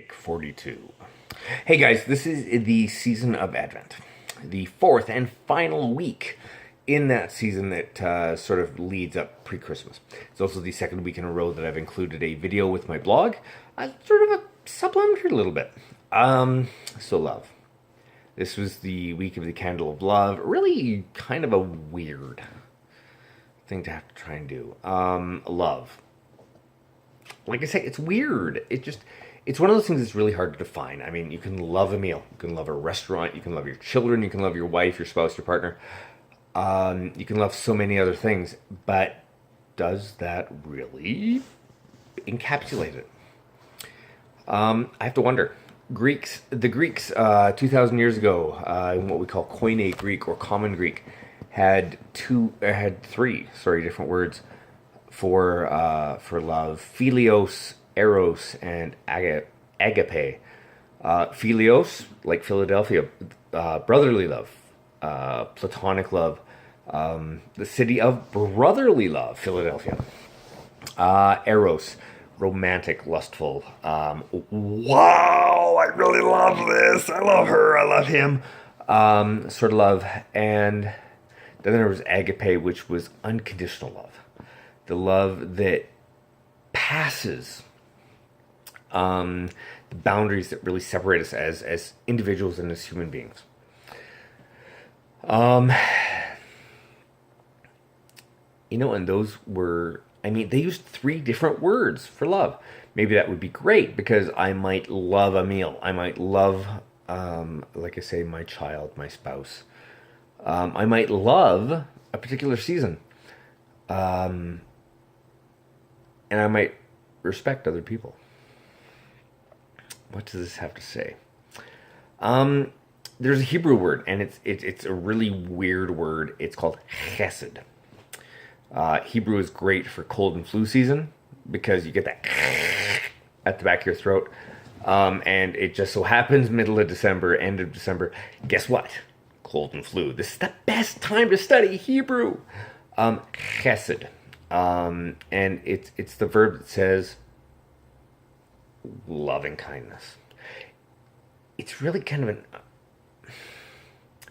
42. Hey guys, this is the season of Advent, the fourth and final week in that season that sort of leads up pre-Christmas. It's also the second week in a row that I've included a video with my blog, sort of a supplementary little bit. So love. This was the week of the Candle of Love. Really kind of a weird thing to have to try and do. Love. Like I say, it's weird. It's one of those things that's really hard to define. I mean, you can love a meal, you can love a restaurant, you can love your children, you can love your wife, your spouse, your partner. You can love so many other things, but does that really encapsulate it? I have to wonder. The Greeks, 2,000 years ago, in what we call Koine Greek or Common Greek, had three different words for love: philios, eros, and agape. Philios, like Philadelphia, brotherly love, platonic love, the city of brotherly love, Philadelphia. Eros, romantic, lustful. Wow, I really love this. I love her. I love him. Sort of love. And then there was agape, which was unconditional love. The love that passes the boundaries that really separate us as individuals and as human beings. And those were, they used three different words for love. Maybe that would be great because I might love a meal. I might love, like I say, my child, my spouse. I might love a particular season. And I might respect other people. What does this have to say? There's a Hebrew word, and it's a really weird word. It's called chesed. Hebrew is great for cold and flu season because you get that at the back of your throat. And it just so happens middle of December, end of December. Guess what? Cold and flu. This is the best time to study Hebrew. Chesed. And it's the verb that says loving kindness. It's really kind of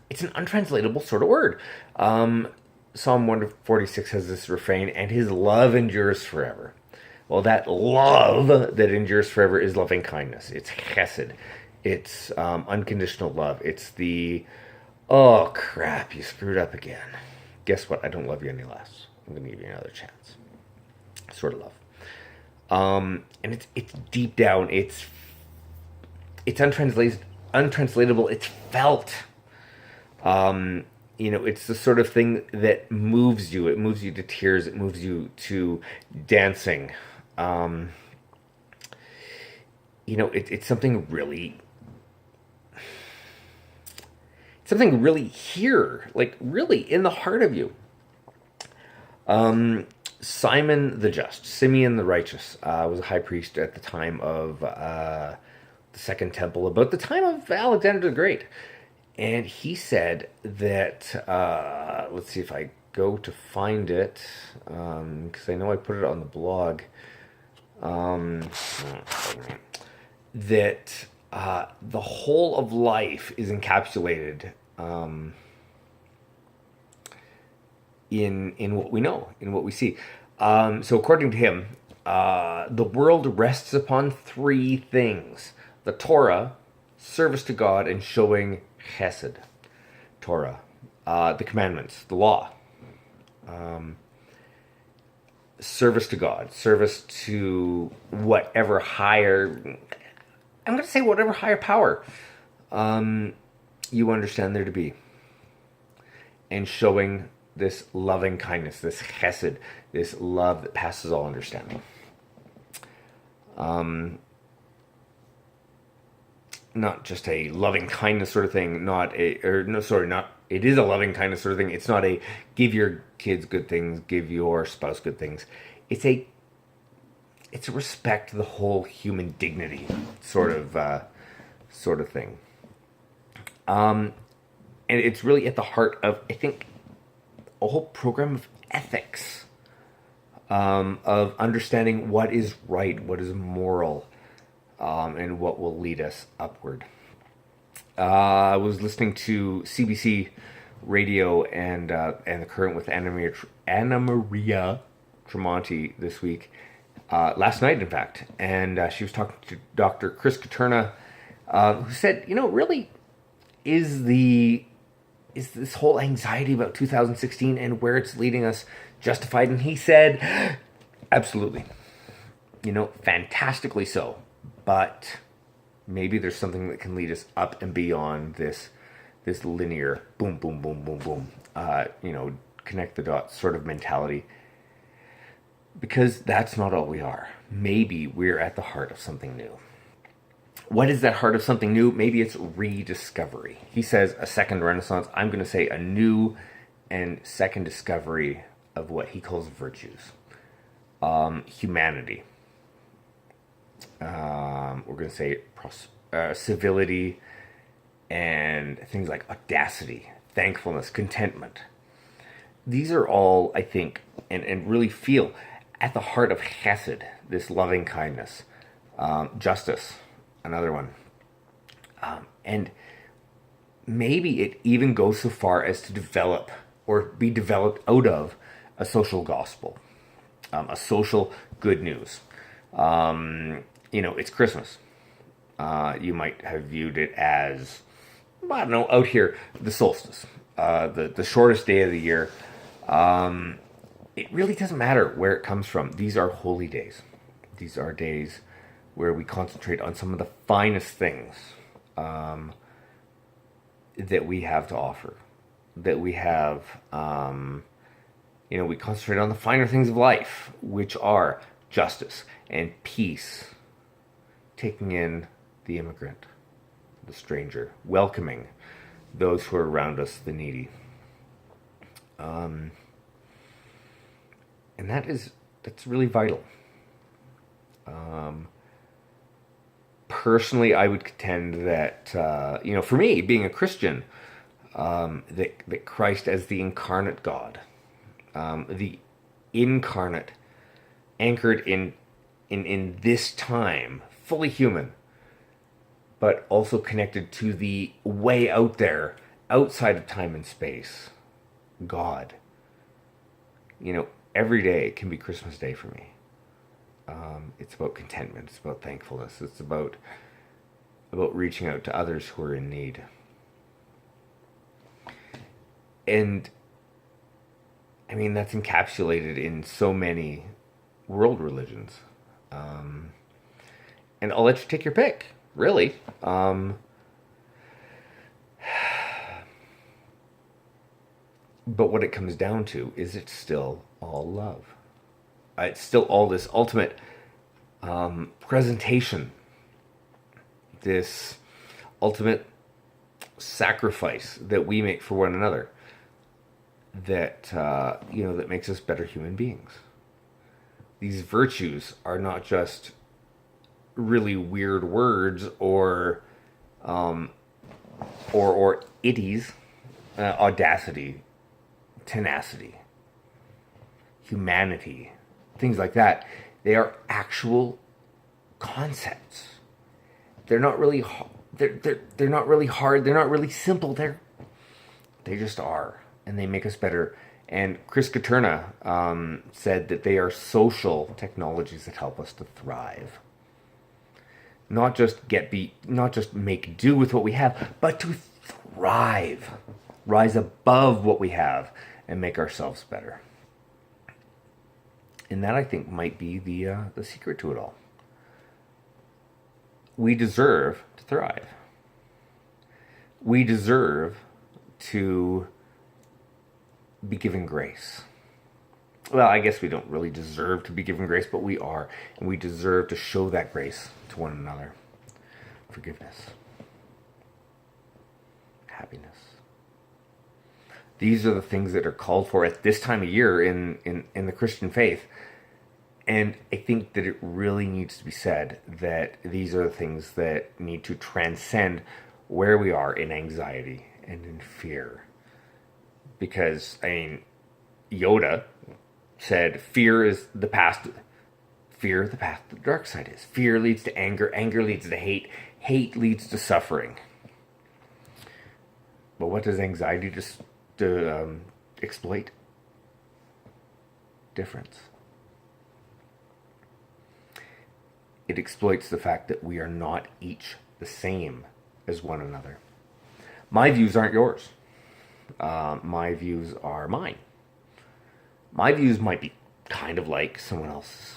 it's an untranslatable sort of word. Psalm 146 has this refrain, and his love endures forever. Well, that love that endures forever is loving kindness. It's chesed. It's unconditional love. It's the, oh crap, you screwed up again. Guess what? I don't love you any less. I'm going to give you another chance. Sort of love. And it's deep down. It's untranslatable. It's felt. It's the sort of thing that moves you. It moves you to tears. It moves you to dancing. It's something really... It's something really here. Like, really in the heart of you. Simeon the Righteous, was a high priest at the time of the Second Temple, about the time of Alexander the Great. And he said that, let's see if I go to find it, because I know I put it on the blog, that the whole of life is encapsulated in what we know, in what we see. So according to him, the world rests upon three things: the Torah, service to God, and showing chesed. Torah, the commandments, the law, service to God, service to whatever higher, I'm going to say whatever higher power you understand there to be, and showing this loving kindness, this chesed, this love that passes all understanding. Not just a loving kindness sort of thing, it is a loving kindness sort of thing. It's not a give your kids good things, give your spouse good things. It's a respect the whole human dignity sort of thing. And it's really at the heart of, I think, a whole program of ethics, of understanding what is right, what is moral, and what will lead us upward. I was listening to CBC Radio and the Current with Anna Maria Tremonti this week, last night in fact, and she was talking to Dr. Chris Katerna, who said, really, is this whole anxiety about 2016 and where it's leading us justified? And he said, absolutely, fantastically so, but maybe there's something that can lead us up and beyond this linear boom, boom, boom, boom, boom, connect the dots sort of mentality, because that's not all we are. Maybe we're at the heart of something new. What is that heart of something new? Maybe it's rediscovery. He says a second renaissance. I'm going to say a new and second discovery of what he calls virtues. Humanity. We're going to say civility, and things like audacity, thankfulness, contentment. These are all, I think, and really feel at the heart of chesed, this loving kindness. Justice, another one. And maybe it even goes so far as to develop or be developed out of a social gospel, a social good news. It's Christmas. You might have viewed it as, I don't know, out here, the solstice, the shortest day of the year. It really doesn't matter where it comes from. These are holy days. These are days where we concentrate on some of the finest things that we have to offer. That we have, we concentrate on the finer things of life, which are justice and peace, taking in the immigrant, the stranger, welcoming those who are around us, the needy. And that's really vital. Personally, I would contend that, for me, being a Christian, that Christ as the incarnate God, the incarnate, anchored in this time, fully human, but also connected to the way out there, outside of time and space, God. Every day can be Christmas Day for me. It's about contentment. It's about thankfulness. It's about reaching out to others who are in need. And, that's encapsulated in so many world religions. And I'll let you take your pick, really. But what it comes down to is it's still all love. It's still all this ultimate presentation, this ultimate sacrifice that we make for one another, that that makes us better human beings. These virtues are not just really weird words or itties, audacity, tenacity, humanity, things like that. They are actual concepts. They're not really they're not really hard. They're not really simple. They just are, and they make us better. And Chris Katerna said that they are social technologies that help us to thrive. Not just make do with what we have, but to thrive, rise above what we have, and make ourselves better. And that, I think, might be the secret to it all. We deserve to thrive. We deserve to be given grace. Well, I guess we don't really deserve to be given grace, but we are. And we deserve to show that grace to one another. Forgiveness. Happiness. These are the things that are called for at this time of year in the Christian faith. And I think that it really needs to be said that these are the things that need to transcend where we are in anxiety and in fear. Because, Yoda said, fear is the past. fear the path the dark side is. Fear leads to anger. Anger leads to hate. Hate leads to suffering. But what does anxiety just exploit? Difference. It exploits the fact that we are not each the same as one another. My views aren't yours. My views are mine. My views might be kind of like someone else's.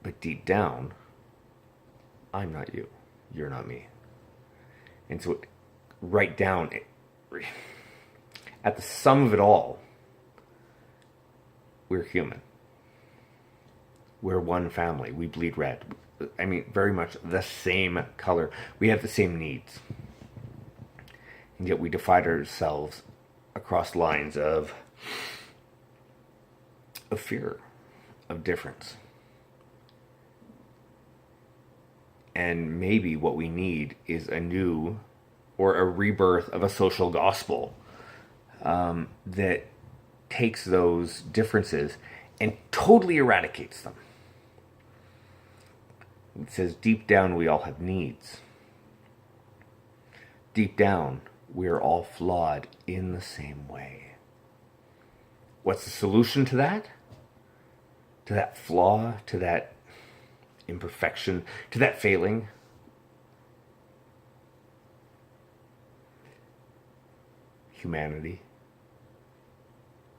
But deep down, I'm not you. You're not me. And so right down, at the sum of it all, we're human. We're one family. We bleed red. I mean, very much the same color. We have the same needs. And yet we divide ourselves across lines of fear, of difference. And maybe what we need is a new or a rebirth of a social gospel that takes those differences and totally eradicates them. It says, deep down, we all have needs. Deep down, we're all flawed in the same way. What's the solution to that? To that flaw, to that imperfection, to that failing? Humanity,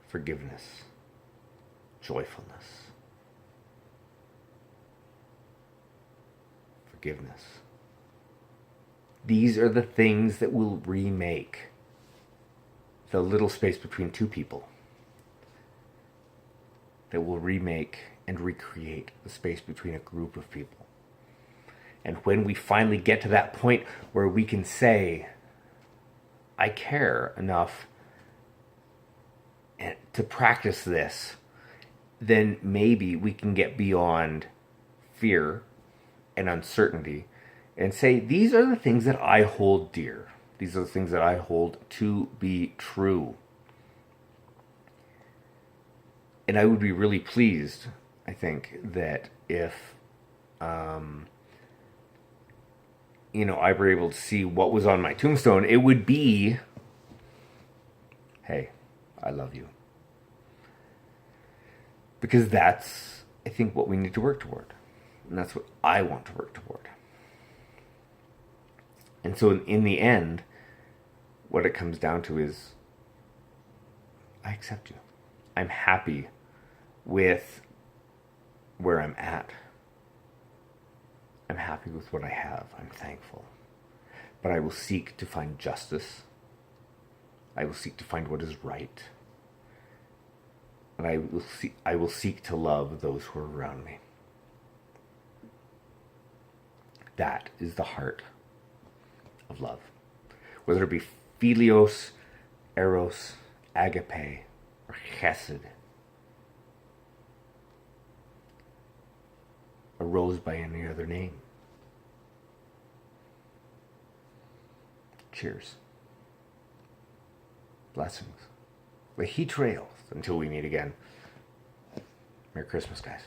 forgiveness, joyfulness. Forgiveness. These are the things that will remake the little space between two people, that will remake and recreate the space between a group of people. And when we finally get to that point where we can say, I care enough to practice this, then maybe we can get beyond fear and uncertainty and say, these are the things that I hold dear. These are the things that I hold to be true. And I would be really pleased, I think, that if, I were able to see what was on my tombstone, it would be, hey, I love you. Because that's, I think, what we need to work toward. And that's what I want to work toward. And so in the end, what it comes down to is, I accept you. I'm happy with where I'm at. I'm happy with what I have. I'm thankful. But I will seek to find justice. I will seek to find what is right. And I will seek to love those who are around me. That is the heart of love. Whether it be philios, eros, agape, or chesed. A rose by any other name. Cheers. Blessings. He trails until we meet again. Merry Christmas, guys.